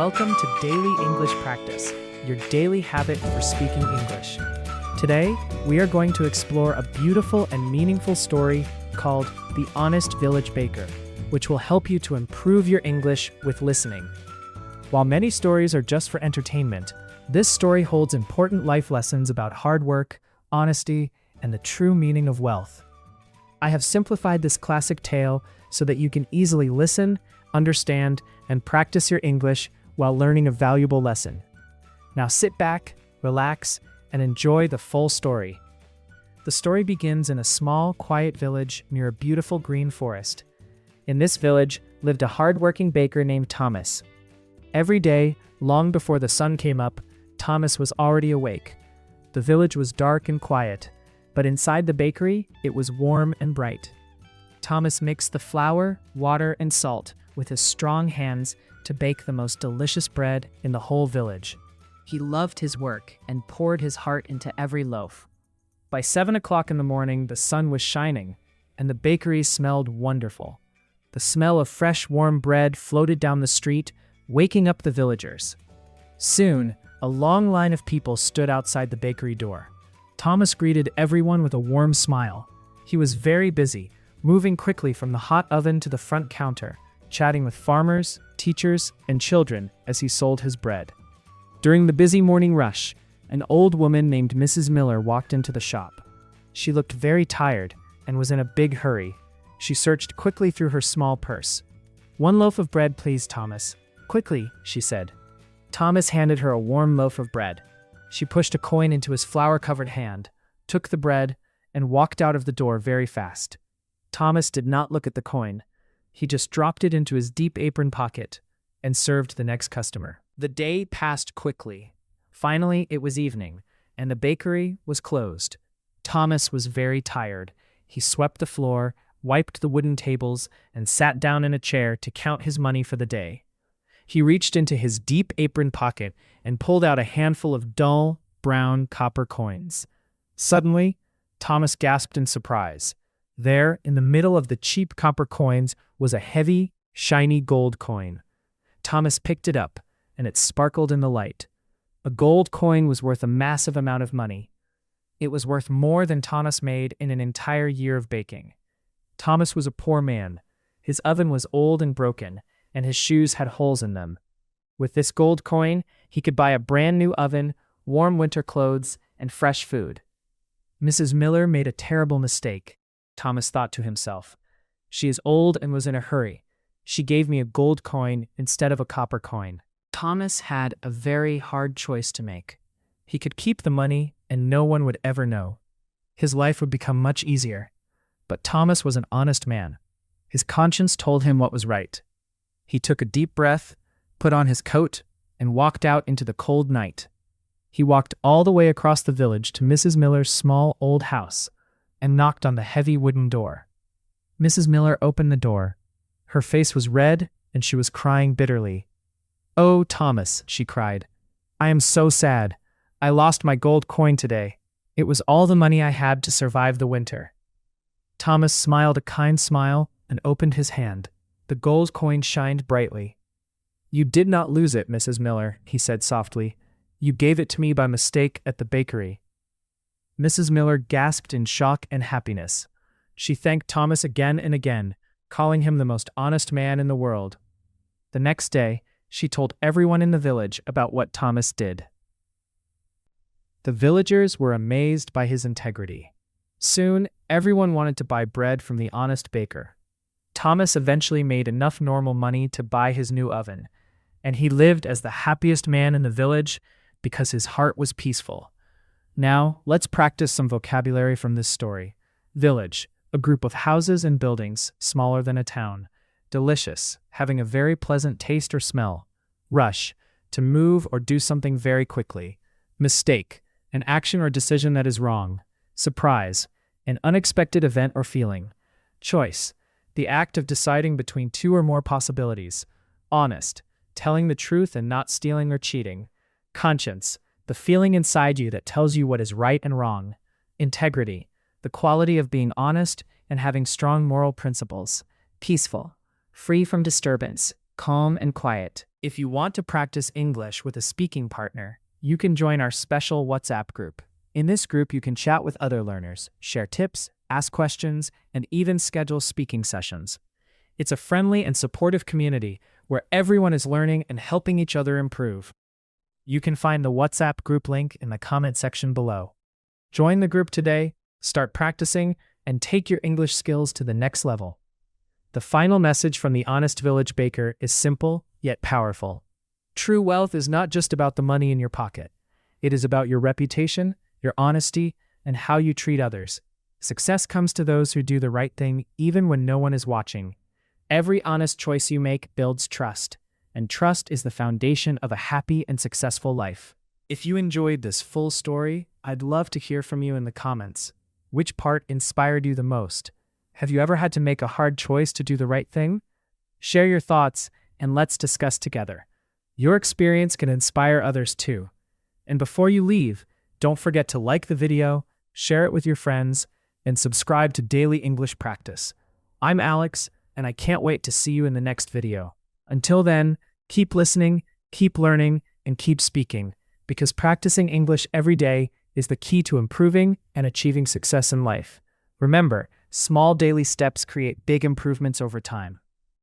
Welcome to Daily English Practice, your daily habit for speaking English. Today, we are going to explore a beautiful and meaningful story called The Honest Village Baker, which will help you to improve your English with listening. While many stories are just for entertainment, this story holds important life lessons about hard work, honesty, and the true meaning of wealth. I have simplified this classic tale so that you can easily listen, understand, and practice your English while learning a valuable lesson. Now sit back, relax, and enjoy the full story. The story begins in a small, quiet village near a beautiful green forest. In this village lived a hard-working baker named Thomas. Every day, long before the sun came up, Thomas was already awake. The village was dark and quiet, but inside the bakery, it was warm and bright. Thomas mixed the flour, water, and salt with his strong hands to bake the most delicious bread in the whole village. He loved his work and poured his heart into every loaf. By 7 o'clock in the morning, the sun was shining, and the bakery smelled wonderful. The smell of fresh, warm bread floated down the street, waking up the villagers. Soon, a long line of people stood outside the bakery door. Thomas greeted everyone with a warm smile. He was very busy, moving quickly from the hot oven to the front counter, chatting with farmers, teachers, and children as he sold his bread. During the busy morning rush, an old woman named Mrs. Miller walked into the shop. She looked very tired and was in a big hurry. She searched quickly through her small purse. "One loaf of bread, please, Thomas." "Quickly," she said. Thomas handed her a warm loaf of bread. She pushed a coin into his flour-covered hand, took the bread, and walked out of the door very fast. Thomas did not look at the coin. He just dropped it into his deep apron pocket and served the next customer. The day passed quickly. Finally, it was evening, and the bakery was closed. Thomas was very tired. He swept the floor, wiped the wooden tables, and sat down in a chair to count his money for the day. He reached into his deep apron pocket and pulled out a handful of dull, brown copper coins. Suddenly, Thomas gasped in surprise. There, in the middle of the cheap copper coins, was a heavy, shiny gold coin. Thomas picked it up, and it sparkled in the light. A gold coin was worth a massive amount of money. It was worth more than Thomas made in an entire year of baking. Thomas was a poor man. His oven was old and broken, and his shoes had holes in them. With this gold coin, he could buy a brand new oven, warm winter clothes, and fresh food. Mrs. Miller made a terrible mistake, Thomas thought to himself. She is old and was in a hurry. She gave me a gold coin instead of a copper coin. Thomas had a very hard choice to make. He could keep the money and no one would ever know. His life would become much easier. But Thomas was an honest man. His conscience told him what was right. He took a deep breath, put on his coat, and walked out into the cold night. He walked all the way across the village to Mrs. Miller's small old house and knocked on the heavy wooden door. Mrs. Miller opened the door. Her face was red and she was crying bitterly. "Oh, Thomas," she cried. "I am so sad. I lost my gold coin today. It was all the money I had to survive the winter." Thomas smiled a kind smile and opened his hand. The gold coin shined brightly. "You did not lose it, Mrs. Miller," he said softly. "You gave it to me by mistake at the bakery." Mrs. Miller gasped in shock and happiness. She thanked Thomas again and again, calling him the most honest man in the world. The next day, she told everyone in the village about what Thomas did. The villagers were amazed by his integrity. Soon, everyone wanted to buy bread from the honest baker. Thomas eventually made enough normal money to buy his new oven, and he lived as the happiest man in the village because his heart was peaceful. Now, let's practice some vocabulary from this story. Village, a group of houses and buildings smaller than a town. Delicious, having a very pleasant taste or smell. Rush, to move or do something very quickly. Mistake, an action or decision that is wrong. Surprise, an unexpected event or feeling. Choice, the act of deciding between two or more possibilities. Honest, telling the truth and not stealing or cheating. Conscience, the feeling inside you that tells you what is right and wrong. Integrity, the quality of being honest and having strong moral principles. Peaceful, free from disturbance, calm and quiet. If you want to practice English with a speaking partner, you can join our special WhatsApp group. In this group, you can chat with other learners, share tips, ask questions, and even schedule speaking sessions. It's a friendly and supportive community where everyone is learning and helping each other improve. You can find the WhatsApp group link in the comment section below. Join the group today, start practicing, and take your English skills to the next level. The final message from the Honest Village Baker is simple yet powerful. True wealth is not just about the money in your pocket. It is about your reputation, your honesty, and how you treat others. Success comes to those who do the right thing even when no one is watching. Every honest choice you make builds trust, and trust is the foundation of a happy and successful life. If you enjoyed this full story, I'd love to hear from you in the comments. Which part inspired you the most? Have you ever had to make a hard choice to do the right thing? Share your thoughts, and let's discuss together. Your experience can inspire others too. And before you leave, don't forget to like the video, share it with your friends, and subscribe to Daily English Practice. I'm Alex, and I can't wait to see you in the next video. Until then, keep listening, keep learning, and keep speaking, because practicing English every day is the key to improving and achieving success in life. Remember, small daily steps create big improvements over time.